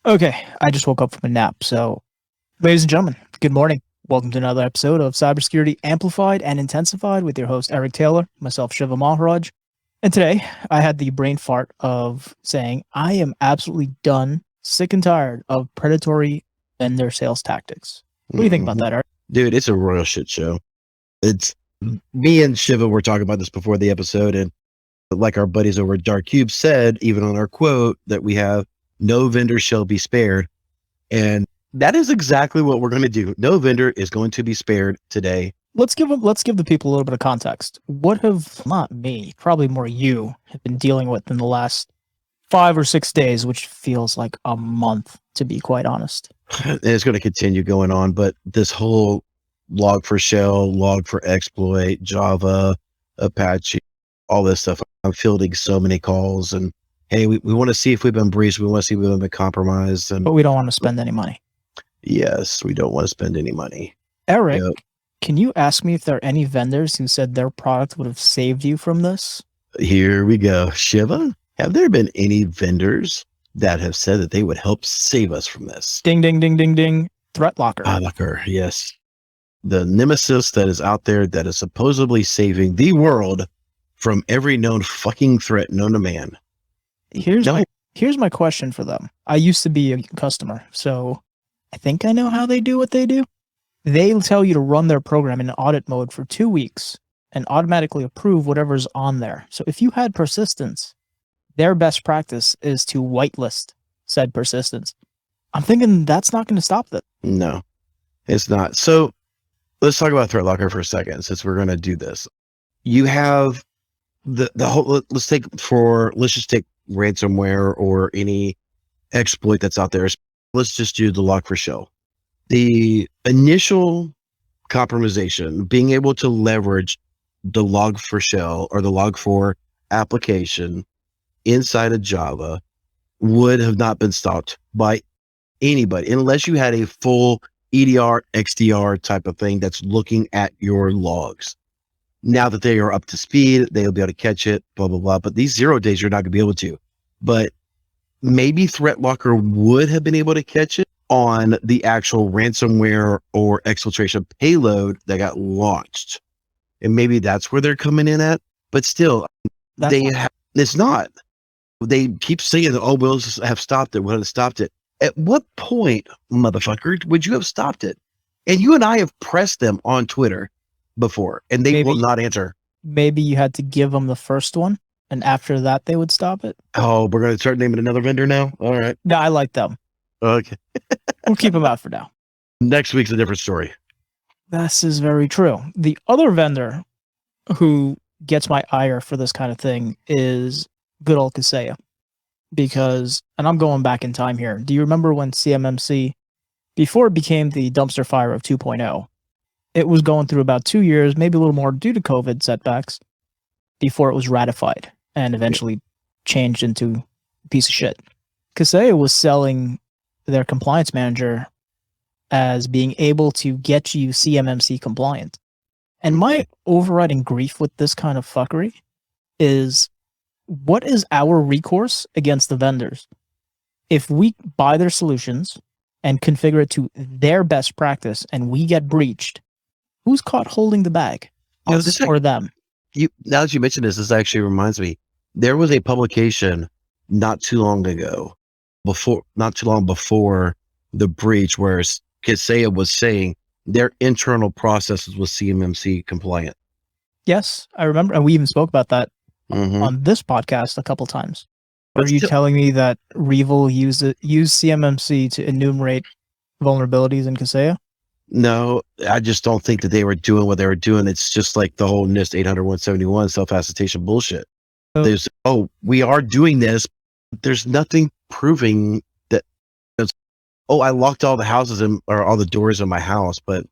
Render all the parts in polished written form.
Okay, I just woke up from a nap. So, ladies and gentlemen, good morning. Welcome to another episode of Cybersecurity Amplified and Intensified with your host, Eric Taylor, myself, Shiva Maharaj. And today, I had the brain fart of saying, I am absolutely done, sick and tired of predatory vendor sales tactics. What do you think about that, Eric? Dude, it's a royal shit show. It's me and Shiva were talking about this before the episode, and like our buddies over at Dark Cube said, even on our quote that we have, no vendor shall be spared. And that is exactly what we're going to do. No vendor is going to be spared today. Let's give the people a little bit of context. What have, not me, probably more you, have been dealing with in the last 5 or 6 days, which feels like a month, to be quite honest. And it's going to continue going on, but this whole log for shell, log for exploit, Java, Apache, all this stuff. I'm fielding so many calls, and hey, we want to see if we've been breached. We want to see if we've been compromised. But we don't want to spend any money. Yes, we don't want to spend any money. Eric, can you ask me if there are any vendors who said their product would have saved you from this? Here we go. Shiva, have there been any vendors that have said that they would help save us from this? Ding, ding, ding, ding, ding. ThreatLocker. ThreatLocker, yes. The nemesis that is out there that is supposedly saving the world from every known fucking threat known to man. Here's my question for them. I used to be a customer, so I think I know how they do what they do. They tell you to run their program in audit mode for 2 weeks and automatically approve whatever's on there. So if you had persistence, their best practice is to whitelist said persistence. I'm thinking that's not going to stop that. No, it's not. So let's talk about ThreatLocker for a second, since we're going to do this. You have the whole, let's just take ransomware or any exploit that's out there. Let's just do the log for shell. The initial compromisation, being able to leverage the log for shell or the log for application inside of Java would have not been stopped by anybody unless you had a full EDR, XDR type of thing that's looking at your logs. Now that they are up to speed, they'll be able to catch it, blah, blah, blah. But these 0 days, you're not going to be able to. But maybe ThreatLocker would have been able to catch it on the actual ransomware or exfiltration payload that got launched. And maybe that's where they're coming in at. But still, it's not. They keep saying that, oh, we'll have stopped it. We'll have stopped it. At what point, motherfucker, would you have stopped it? And you and I have pressed them on Twitter before, and they will not answer. Maybe you had to give them the first one, and after that, they would stop it. Oh, we're going to start naming another vendor now? All right. No, I like them. Okay. We'll keep them out for now. Next week's a different story. This is very true. The other vendor who gets my ire for this kind of thing is good old Kaseya. Because, and I'm going back in time here, do you remember when CMMC, before it became the dumpster fire of 2.0, it was going through about 2 years, maybe a little more due to COVID setbacks, before it was ratified and eventually changed into a piece of shit. Kaseya was selling their compliance manager as being able to get you CMMC compliant. And my overriding grief with this kind of fuckery is, what is our recourse against the vendors? If we buy their solutions and configure it to their best practice and we get breached, who's caught holding the bag? Us or them? Now that you mentioned this actually reminds me. There was a publication not too long before the breach, where Kaseya was saying their internal processes was CMMC compliant. Yes, I remember. And we even spoke about that on this podcast a couple times. Are you telling me that Revil used CMMC to enumerate vulnerabilities in Kaseya? No, I just don't think that they were doing what they were doing. It's just like the whole NIST 800-171 self-attestation bullshit. We are doing this. There's nothing proving that, I locked all the houses or all the doors in my house, but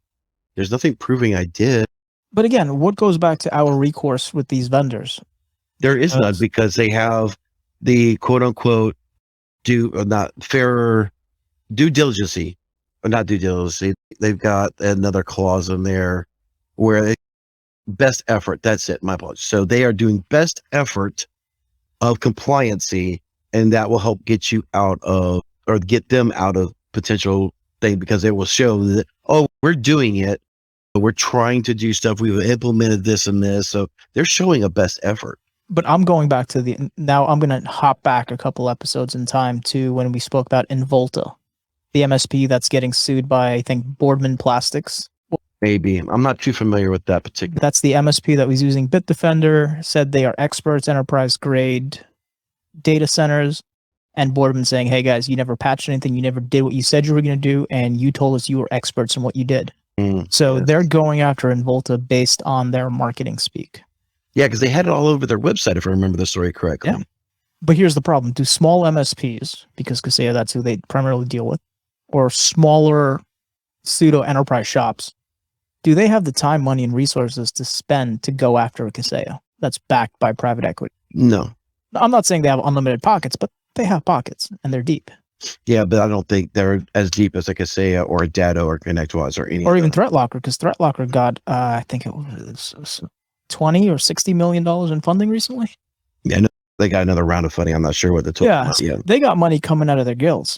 there's nothing proving I did. But again, what goes back to our recourse with these vendors? There is none, because they have the quote unquote due diligence. Not due diligence. They've got another clause in there where best effort. That's it. My apologies. So they are doing best effort of compliancy, and that will help get you out of or get them out of potential thing, because they will show that, oh, we're doing it. We're trying to do stuff. We've implemented this and this. So they're showing a best effort. But I'm going back to now I'm going to hop back a couple episodes in time to when we spoke about Involta, the MSP that's getting sued by, I think, Boardman Plastics. Maybe. I'm not too familiar with that particular. That's the MSP that was using Bitdefender, said they are experts, enterprise grade data centers, and Boardman saying, hey guys, you never patched anything, you never did what you said you were going to do, and you told us you were experts in what you did. So yes. they're going after Involta based on their marketing speak. Yeah, because they had it all over their website, if I remember the story correctly. Yeah. But here's the problem. Do small MSPs, because Kaseya, that's who they primarily deal with, or smaller pseudo enterprise shops, do they have the time, money, and resources to spend to go after a Kaseya that's backed by private equity? No. I'm not saying they have unlimited pockets, but they have pockets and they're deep. Yeah, but I don't think they're as deep as a Kaseya or a Datto or ConnectWise or any. Or even ThreatLocker, because ThreatLocker got, I think it was $20 or $60 million in funding recently. Yeah, no, they got another round of funding. I'm not sure what the total is. Yeah, they got money coming out of their guilds.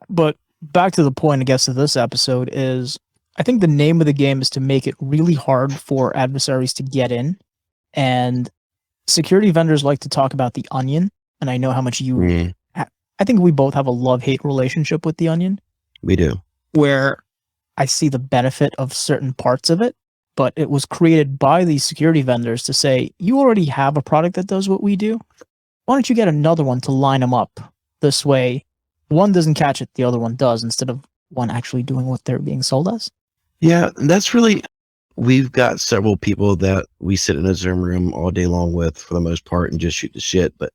But back to the point, I guess, of this episode is, I think the name of the game is to make it really hard for adversaries to get in. And security vendors like to talk about the onion. And I know how much you... I think we both have a love-hate relationship with the onion. We do. Where I see the benefit of certain parts of it, but it was created by these security vendors to say, you already have a product that does what we do. Why don't you get another one to line them up? This way, one doesn't catch it, the other one does, instead of one actually doing what they're being sold as. Yeah, that's really... We've got several people that we sit in a Zoom room all day long with, for the most part, and just shoot the shit. But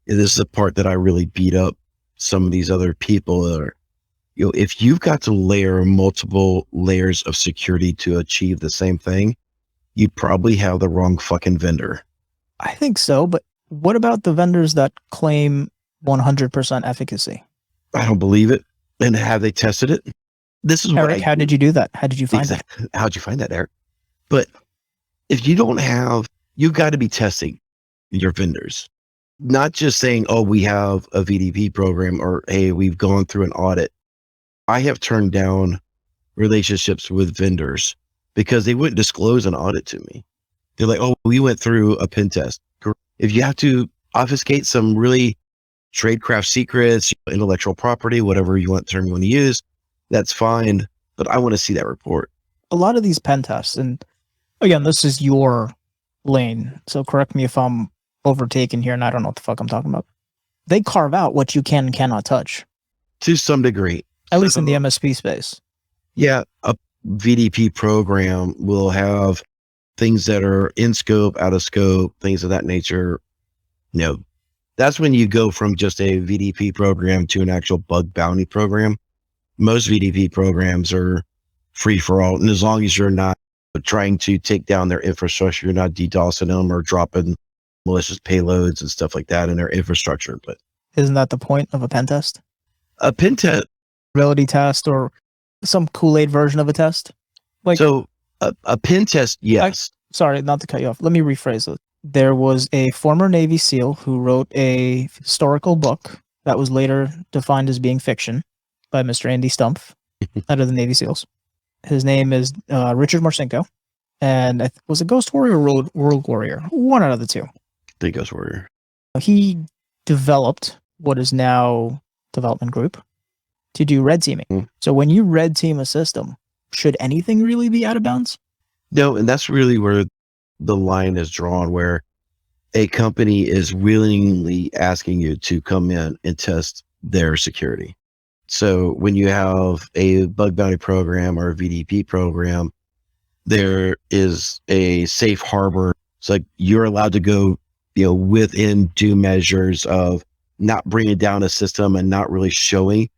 this is the part that I really beat up some of these other people that are, if you've got to layer multiple layers of security to achieve the same thing, you probably have the wrong fucking vendor. I think so, but what about the vendors that claim 100% efficacy? I don't believe it. And have they tested it? This is Eric, how did you do that? How did you find that? How'd you find that, Eric? But if you don't have, you've got to be testing your vendors. Not just saying, oh, we have a VDP program, or, hey, we've gone through an audit. I have turned down relationships with vendors because they wouldn't disclose an audit to me. They're like, oh, we went through a pen test. If you have to obfuscate some really tradecraft secrets, intellectual property, whatever you want term you want to use, that's fine. But I want to see that report. A lot of these pen tests, and again, this is your lane, so correct me if I'm overtaken here and I don't know what the fuck I'm talking about. They carve out what you can and cannot touch. To some degree. At least in the MSP space. Yeah, a VDP program will have things that are in scope, out of scope, things of that nature. That's when you go from just a VDP program to an actual bug bounty program. Most VDP programs are free for all. And as long as you're not trying to take down their infrastructure, you're not DDoSing them or dropping malicious payloads and stuff like that in their infrastructure. But isn't that the point of a pen test? A pen test, ability test, or some Kool-Aid version of a test? So a pen test, yes. Sorry, not to cut you off. Let me rephrase it. There was a former Navy SEAL who wrote a historical book that was later defined as being fiction by Mr. Andy Stumpf out of the Navy SEALs. His name is Richard Marcinko. And was it Ghost Warrior or World Warrior? One out of the two. The Ghost Warrior. He developed what is now Development Group to do red teaming. So when you red team a system, should anything really be out of bounds? No, and that's really where the line is drawn, where a company is willingly asking you to come in and test their security. So when you have a bug bounty program or a VDP program, there is a safe harbor. It's like you're allowed to go, within due measures of not bringing down a system and not really showing.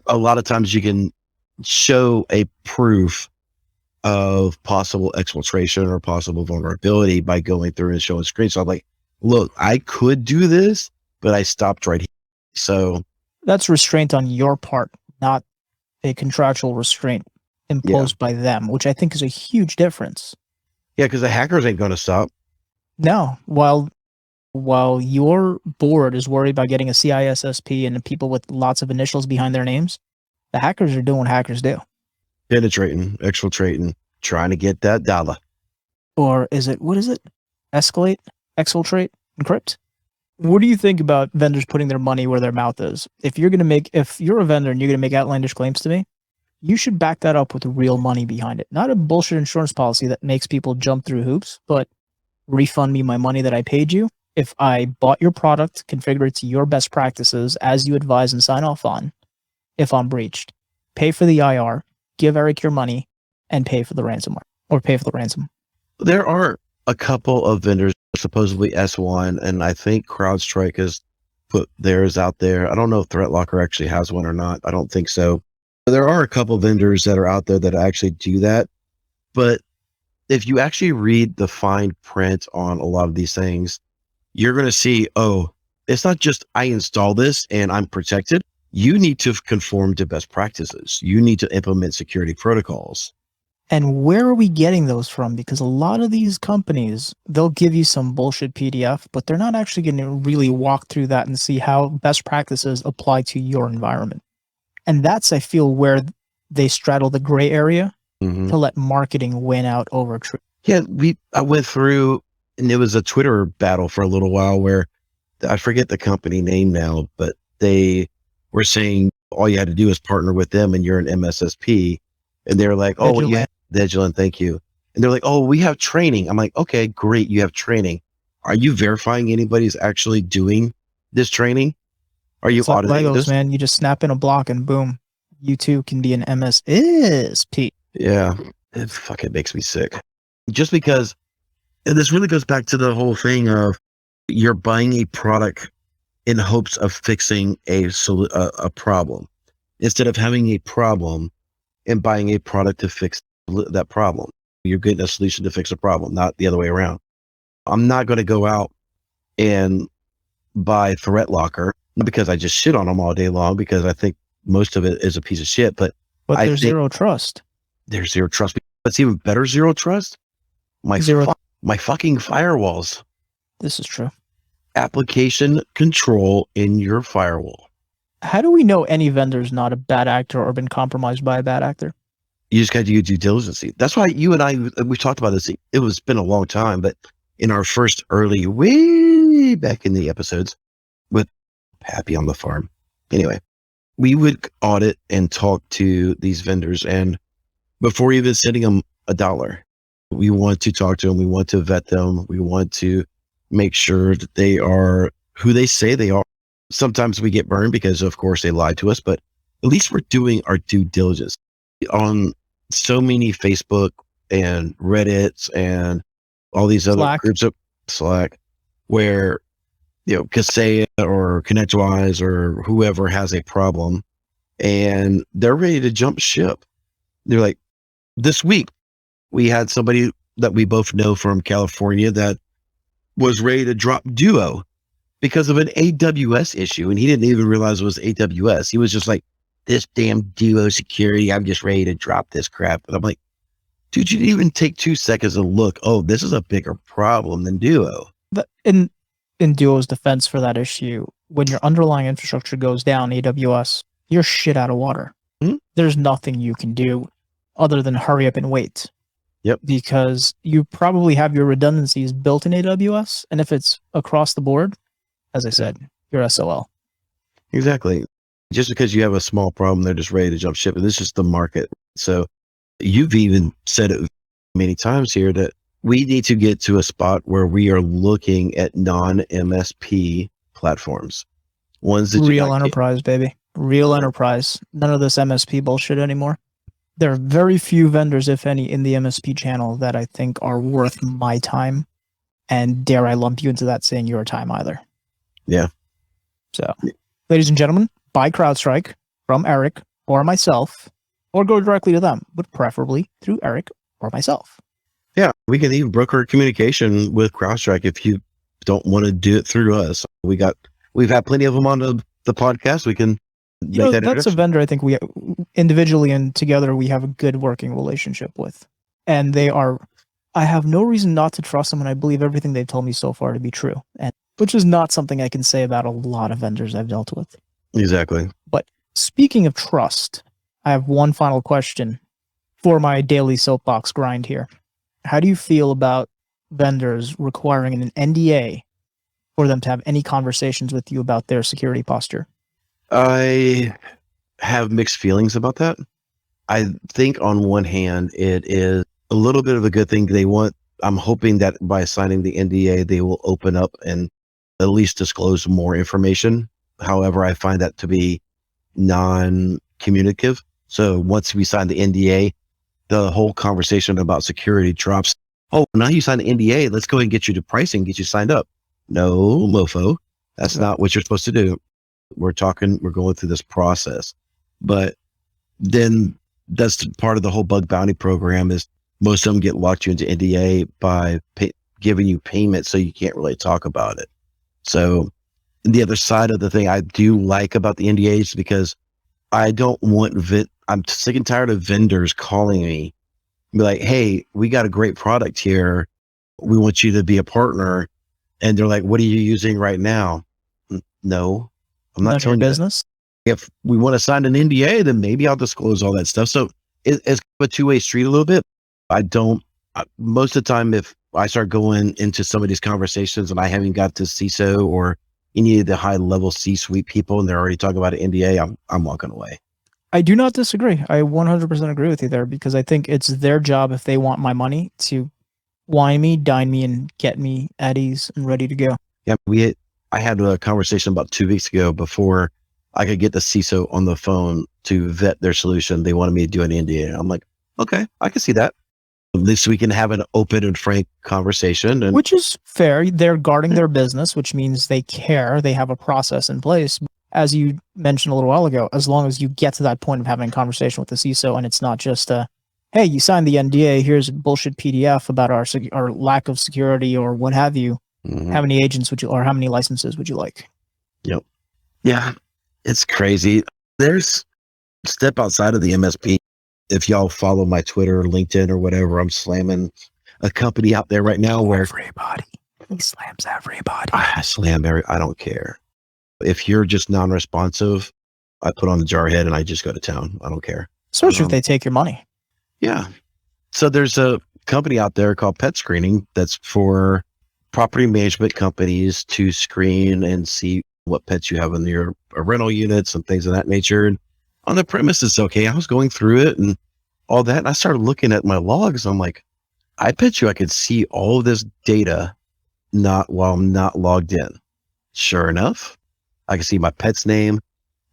A lot of times you can show a proof of possible exfiltration or possible vulnerability by going through and showing screens. So I'm like, look, I could do this, but I stopped right here. So that's restraint on your part, not a contractual restraint imposed by them, which I think is a huge difference. Yeah, because the hackers ain't going to stop. No, while While your board is worried about getting a CISSP and people with lots of initials behind their names, the hackers are doing what hackers do. Penetrating, exfiltrating, trying to get that dollar. Or is it, what is it? Escalate, exfiltrate, encrypt? What do you think about vendors putting their money where their mouth is? If you're a vendor and you're going to make outlandish claims to me, you should back that up with real money behind it. Not a bullshit insurance policy that makes people jump through hoops, but refund me my money that I paid you. If I bought your product, configure it to your best practices as you advise and sign off on, if I'm breached, pay for the IR, give Eric your money, and pay for the ransomware or pay for the ransom. There are a couple of vendors, supposedly S1, and I think CrowdStrike has put theirs out there. I don't know if ThreatLocker actually has one or not. I don't think so. There are a couple of vendors that are out there that actually do that. But if you actually read the fine print on a lot of these things, you're going to see, oh, it's not just I install this and I'm protected. You need to conform to best practices. You need to implement security protocols. And where are we getting those from? Because a lot of these companies, they'll give you some bullshit PDF, but they're not actually going to really walk through that and see how best practices apply to your environment. And that's, I feel, where they straddle the gray area to let marketing win out over truth. Yeah, I went through, and it was a Twitter battle for a little while where I forget the company name now, but they were saying all you had to do is partner with them and you're an MSSP. And they're like, oh, well, yeah, Vigilant, thank you. And they're like, oh, we have training. I'm like, okay, great. You have training. Are you verifying anybody's actually doing this training? Are you auditing Legos, this? man, you just snap in a block and boom, you too can be an MSSP. Yeah, it fucking makes me sick. Just because, and this really goes back to the whole thing of you're buying a product in hopes of fixing a problem instead of having a problem and buying a product to fix that problem. You're getting a solution to fix a problem, not the other way around. I'm not going to go out and buy ThreatLocker because I just shit on them all day long because I think most of it is a piece of shit. But there's zero trust. There's zero trust. What's even better, zero trust? My fucking firewalls. This is true. Application control in your firewall. How do we know any vendor's not a bad actor or been compromised by a bad actor? You just got to do due diligence. That's why you and I, we talked about this. It's been a long time, but in our first early, way back in the episodes with Happy on the Farm. Anyway, we would audit and talk to these vendors. And before even sending them $1, we want to talk to them. We want to vet them. We want to make sure that they are who they say they are. Sometimes we get burned because, of course, they lied to us, but at least we're doing our due diligence. On so many Facebook and Reddits and all these other groups of Slack where, you know, Kaseya or ConnectWise or whoever has a problem and they're ready to jump ship. They're like, this week we had somebody that we both know from California that was ready to drop Duo because of an AWS issue. And he didn't even realize it was AWS. He was just like, this damn Duo security, I'm just ready to drop this crap. And I'm like, dude, you didn't even take 2 seconds to look. Oh, this is a bigger problem than Duo. In Duo's defense for that issue, when your underlying infrastructure goes down, AWS, you're shit out of water. Mm-hmm. There's nothing you can do other than hurry up and wait. Yep. Because you probably have your redundancies built in AWS. And if it's across the board, as I said, you're SOL. Exactly. Just because you have a small problem, they're just ready to jump ship. And this is just the market. So you've even said it many times here that we need to get to a spot where we are looking at non-MSP platforms. Ones that real enterprise, baby. Real enterprise. None of this MSP bullshit anymore. There are very few vendors, if any, in the MSP channel that I think are worth my time. And dare I lump you into that saying your time either. Yeah. So, ladies and gentlemen, buy CrowdStrike from Eric or myself, or go directly to them, but preferably through Eric or myself. Yeah, we can even broker communication with CrowdStrike if you don't want to do it through us. We've had plenty of them on the podcast. We can make that. That's a vendor I think we individually and together we have a good working relationship with. And I have no reason not to trust them, and I believe everything they've told me so far to be true. And which is not something I can say about a lot of vendors I've dealt with. Exactly. But speaking of trust, I have one final question for my daily soapbox grind here. How do you feel about vendors requiring an NDA for them to have any conversations with you about their security posture? I have mixed feelings about that. I think on one hand, it is a little bit of a good thing. I'm hoping that by signing the NDA, they will open up and at least disclose more information. However, I find that to be non-communicative. So once we sign the NDA, the whole conversation about security drops. Oh, now you signed the NDA. Let's go ahead and get you to pricing, get you signed up. No, mofo. That's not what you're supposed to do. We're going through this process. But then that's part of the whole bug bounty program is most of them get locked you into NDA by giving you payment so you can't really talk about it. So the other side of the thing I do like about the NDAs because I don't want I'm sick and tired of vendors calling me and be like, hey, we got a great product here. We want you to be a partner. And they're like, what are you using right now? No, I'm not telling you business. If we want to sign an NDA, then maybe I'll disclose all that stuff. So it's a two-way street a little bit. Most of the time, if I start going into some of these conversations and I haven't got to CISO or any of the high-level C-suite people and they're already talking about an NDA, I'm walking away. I do not disagree. I 100% agree with you there because I think it's their job if they want my money to wine me, dine me, and get me at ease and ready to go. Yeah, I had a conversation about 2 weeks ago before I could get the CISO on the phone to vet their solution. They wanted me to do an NDA. I'm like, okay, I can see that. At least we can have an open and frank conversation. Which is fair. They're guarding their business, which means they care. They have a process in place. As you mentioned a little while ago, as long as you get to that point of having a conversation with the CISO and it's not just hey, you signed the NDA, here's a bullshit PDF about our lack of security or what have you. Mm-hmm. How many agents or how many licenses would you like? Yep. Yeah, it's crazy. There's step outside of the MSP. If y'all follow my Twitter or LinkedIn or whatever, I'm slamming a company out there right now where everybody. He slams everybody. I don't care. If you're just non-responsive, I put on the jarhead and I just go to town. I don't care. Especially if they take your money. Yeah. So there's a company out there called Pet Screening that's for property management companies to screen and see what pets you have in your rental units and things of that nature. And on the premises, okay, I was going through it and all that. And I started looking at my logs. I'm like, I bet you I could see all of this data while I'm not logged in. Sure enough, I can see my pet's name,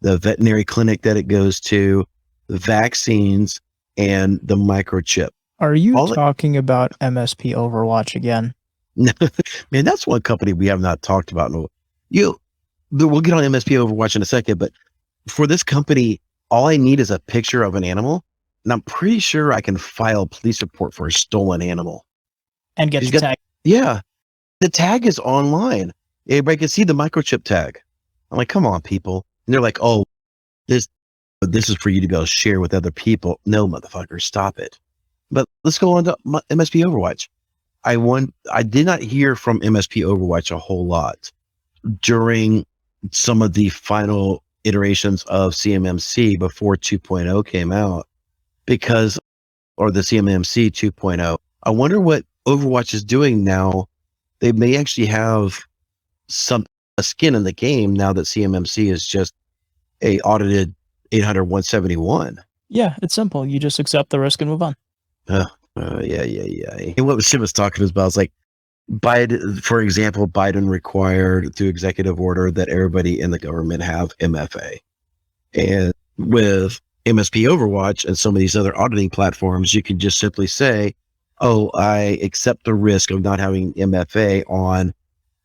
the veterinary clinic that it goes to, the vaccines, and the microchip. Are you talking about MSP Overwatch again? Man, that's one company we have not talked about. We'll get on MSP Overwatch in a second, but for this company, all I need is a picture of an animal, and I'm pretty sure I can file a police report for a stolen animal. And get the tag. Yeah. The tag is online. Everybody can see the microchip tag. I'm like, come on, people. And they're like, oh, this is for you to go share with other people. No, motherfucker, stop it. But let's go on to MSP Overwatch. I did not hear from MSP Overwatch a whole lot during some of the final iterations of CMMC before 2.0 came out or the CMMC 2.0. I wonder what Overwatch is doing now. They may actually have a skin in the game now that CMMC is just a audited 800-171. Yeah, it's simple. You just accept the risk and move on. Yeah. And what Shiva was talking about is like, Biden, for example, Biden required through executive order that everybody in the government have MFA. And with MSP Overwatch and some of these other auditing platforms, you can just simply say, oh, I accept the risk of not having MFA on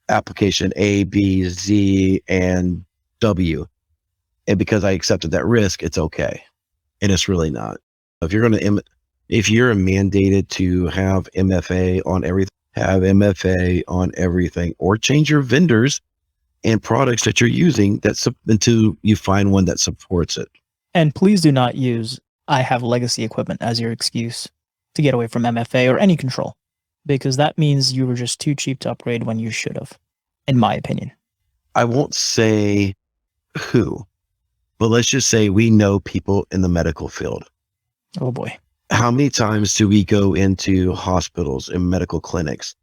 application A, B, Z, and W. And because I accepted that risk, it's okay. And it's really not. If you're mandated to have MFA on everything, have MFA on everything, or change your vendors and products that you're using until you find one that supports it. And please do not use I have legacy equipment as your excuse to get away from MFA or any control, because that means you were just too cheap to upgrade when you should have. in my opinion. I won't say who, but let's just say we know people in the medical field. Oh boy. How many times do we go into hospitals and medical clinics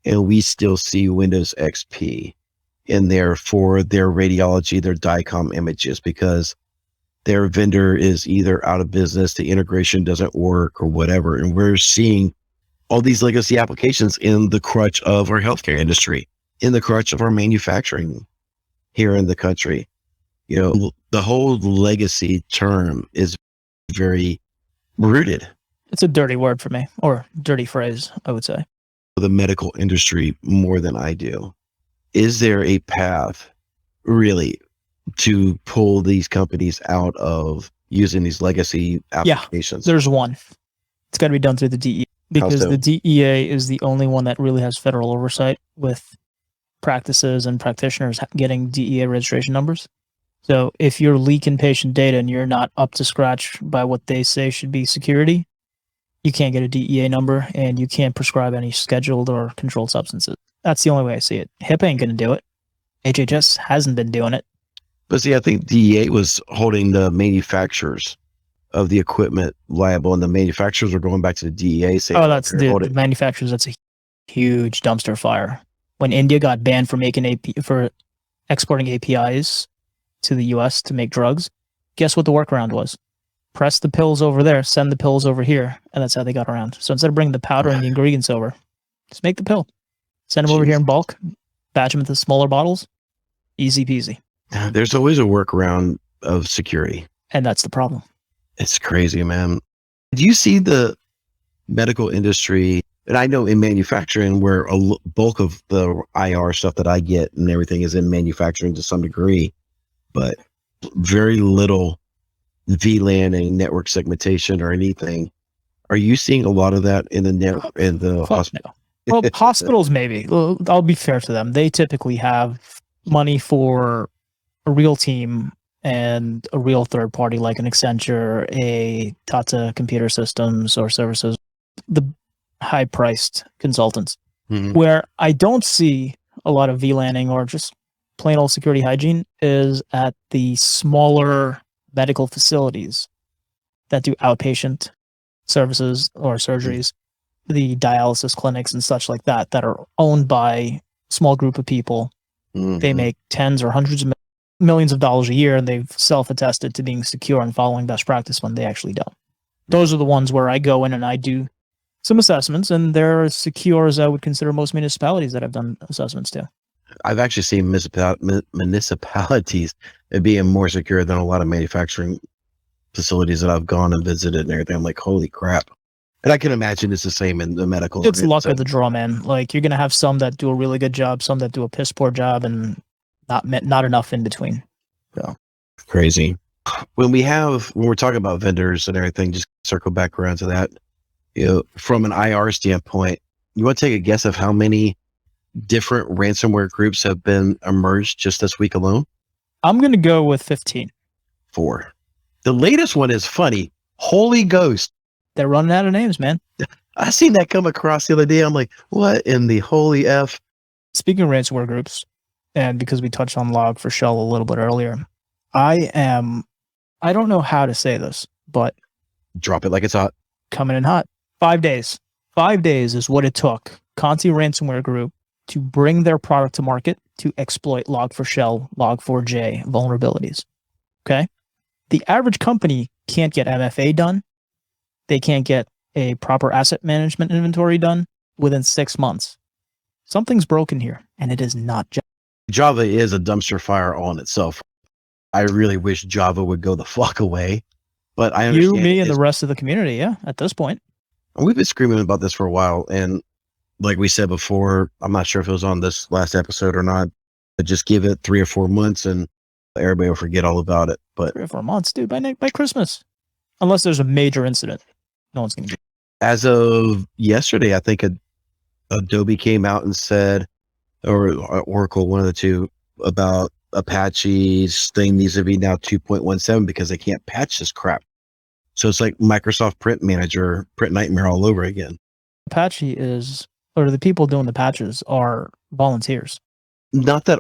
and we still see Windows XP in there for their radiology, their DICOM images, because their vendor is either out of business, the integration doesn't work or whatever. And we're seeing all these legacy applications in the crutch of our healthcare industry, in the crutch of our manufacturing here in the country. You know, the whole legacy term is very rooted. It's a dirty word for me, or dirty phrase, I would say. The medical industry more than I do. Is there a path really to pull these companies out of using these legacy applications? There's one. It's got to be done through the DEA, because so? the DEA is the only one that really has federal oversight with practices and practitioners getting DEA registration numbers. So if you're leaking patient data and you're not up to scratch by what they say should be security, you can't get a DEA number and you can't prescribe any scheduled or controlled substances. That's the only way I see it. HIPAA ain't going to do it. HHS hasn't been doing it. But see, I think DEA was holding the manufacturers of the equipment liable, and the manufacturers are going back to the DEA saying, "Oh, that's the manufacturers. That's a huge dumpster fire." When India got banned for for exporting APIs to the US to make drugs, guess what the workaround was? Press the pills over there, send the pills over here, and that's how they got around. So instead of bringing the powder and the ingredients over, just make the pill, send them over here in bulk, batch them into smaller bottles, easy peasy. There's always a workaround of security. And that's the problem. It's crazy, man. Do you see the medical industry? And I know in manufacturing, where a bulk of the IR stuff that I get and everything is in manufacturing to some degree, but very little VLAN and network segmentation or anything. Are you seeing a lot of that in the hospital? No. Well, hospitals maybe. I'll be fair to them. They typically have money for a real team and a real third party like an Accenture, a Tata Computer Systems or Services, the high-priced consultants. Mm-hmm. Where I don't see a lot of VLANing or just plain old security hygiene is at the smaller medical facilities that do outpatient services or surgeries, the dialysis clinics and such like that are owned by a small group of people. Mm-hmm. They make tens or hundreds of millions of dollars a year, and they've self-attested to being secure and following best practice when they actually don't. Those are the ones where I go in and I do some assessments, and they're as secure as I would consider most municipalities that I've done assessments to. I've actually seen municipalities being more secure than a lot of manufacturing facilities that I've gone and visited and everything. I'm like, holy crap. And I can imagine it's the same in the medical. It's luck of the draw, man. Like, you're going to have some that do a really good job, some that do a piss poor job, and not enough in between. So crazy. When we're talking about vendors and everything, just circle back around to that. You know, from an IR standpoint, you want to take a guess of how many different ransomware groups have been emerged just this week alone? I'm going to go with 15. 4. The latest one is funny. Holy Ghost. They're running out of names, man. I seen that come across the other day. I'm like, what in the holy F? Speaking of ransomware groups, and because we touched on Log4Shell a little bit earlier, I don't know how to say this, but drop it like it's hot. Coming in hot. 5 days. 5 days is what it took Conti Ransomware Group to bring their product to market to exploit Log4Shell, Log4j vulnerabilities. Okay? The average company can't get MFA done. They can't get a proper asset management inventory done within 6 months. Something's broken here, and it is not Java. Java is a dumpster fire all in itself. I really wish Java would go the fuck away, but I understand. You, me, and the rest of the community, yeah, at this point. We've been screaming about this for a while, and like we said before, I'm not sure if it was on this last episode or not, but just give it 3 or 4 months and everybody will forget all about it. But 3 or 4 months, dude, by Christmas. Unless there's a major incident. No one's going to. As of yesterday, I think Adobe came out and said, or Oracle, one of the two, about Apache's thing needs to be now 2.17 because they can't patch this crap. So it's like Microsoft Print Manager, Print Nightmare all over again. Apache is, or the people doing the patches are volunteers. not that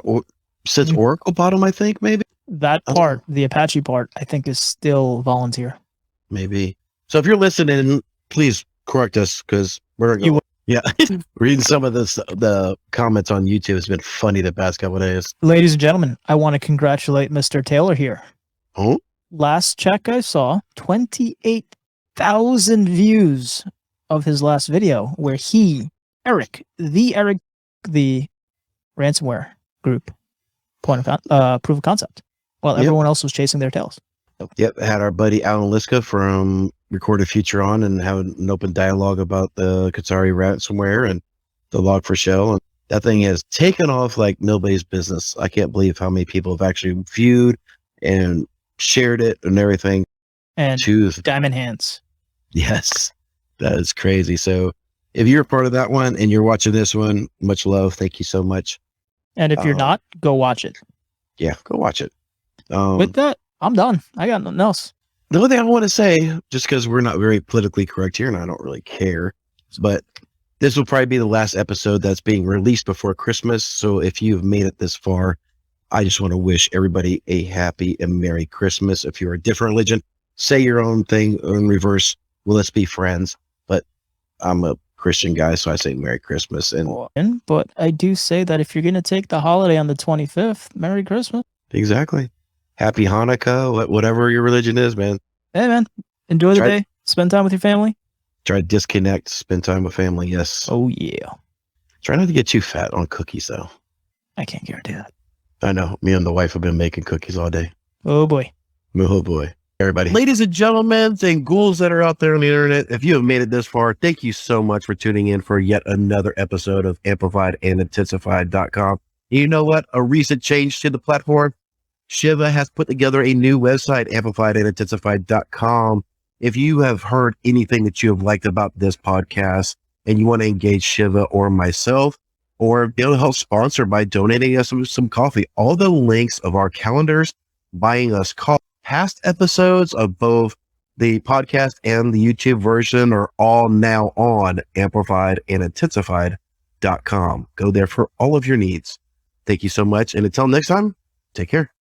since Oracle bought them, I think maybe That part, the Apache part, I think is still volunteer. maybe. So if you're listening, please correct us because we're going. Yeah, reading some of the comments on YouTube has been funny the past couple of days. Ladies and gentlemen, I want to congratulate Mr. Taylor here. Oh, last check I saw, 28,000 views of his last video where Eric, the ransomware group, proof of concept, while everyone else was chasing their tails. Yep, had our buddy Alan Liska from Recorded Future on and having an open dialogue about the Qatari ransomware and the Log4Shell. And that thing has taken off like nobody's business. I can't believe how many people have actually viewed and shared it and everything. And diamond hands. Yes, that is crazy. So if you're a part of that one and you're watching this one, much love. Thank you so much. And if you're not, go watch it. Yeah, go watch it. With that, I'm done. I got nothing else. The only thing I want to say, just because we're not very politically correct here and I don't really care, but this will probably be the last episode that's being released before Christmas. So if you've made it this far, I just want to wish everybody a happy and Merry Christmas. If you're a different religion, say your own thing in reverse. Well, let's be friends. But I'm a Christian guy, so I say Merry Christmas. But I do say that if you're going to take the holiday on the 25th, Merry Christmas. Exactly. Happy Hanukkah, whatever your religion is, man. Hey, man. Enjoy the day. Spend time with your family. Try to disconnect, spend time with family. Yes. Oh, yeah. Try not to get too fat on cookies, though. I can't guarantee that. I know. Me and the wife have been making cookies all day. Oh, boy. Oh, boy. Everybody. Ladies and gentlemen and ghouls that are out there on the internet, if you have made it this far, thank you so much for tuning in for yet another episode of AmplifiedandIntensified.com. You know what? A recent change to the platform. Shiva has put together a new website, AmplifiedandIntensified.com. If you have heard anything that you have liked about this podcast and you want to engage Shiva or myself, or be able to help sponsor by donating us some coffee, all the links of our calendars, buying us coffee, past episodes of both the podcast and the YouTube version are all now on AmplifiedandIntensified.com. Go there for all of your needs. Thank you so much. And until next time, take care.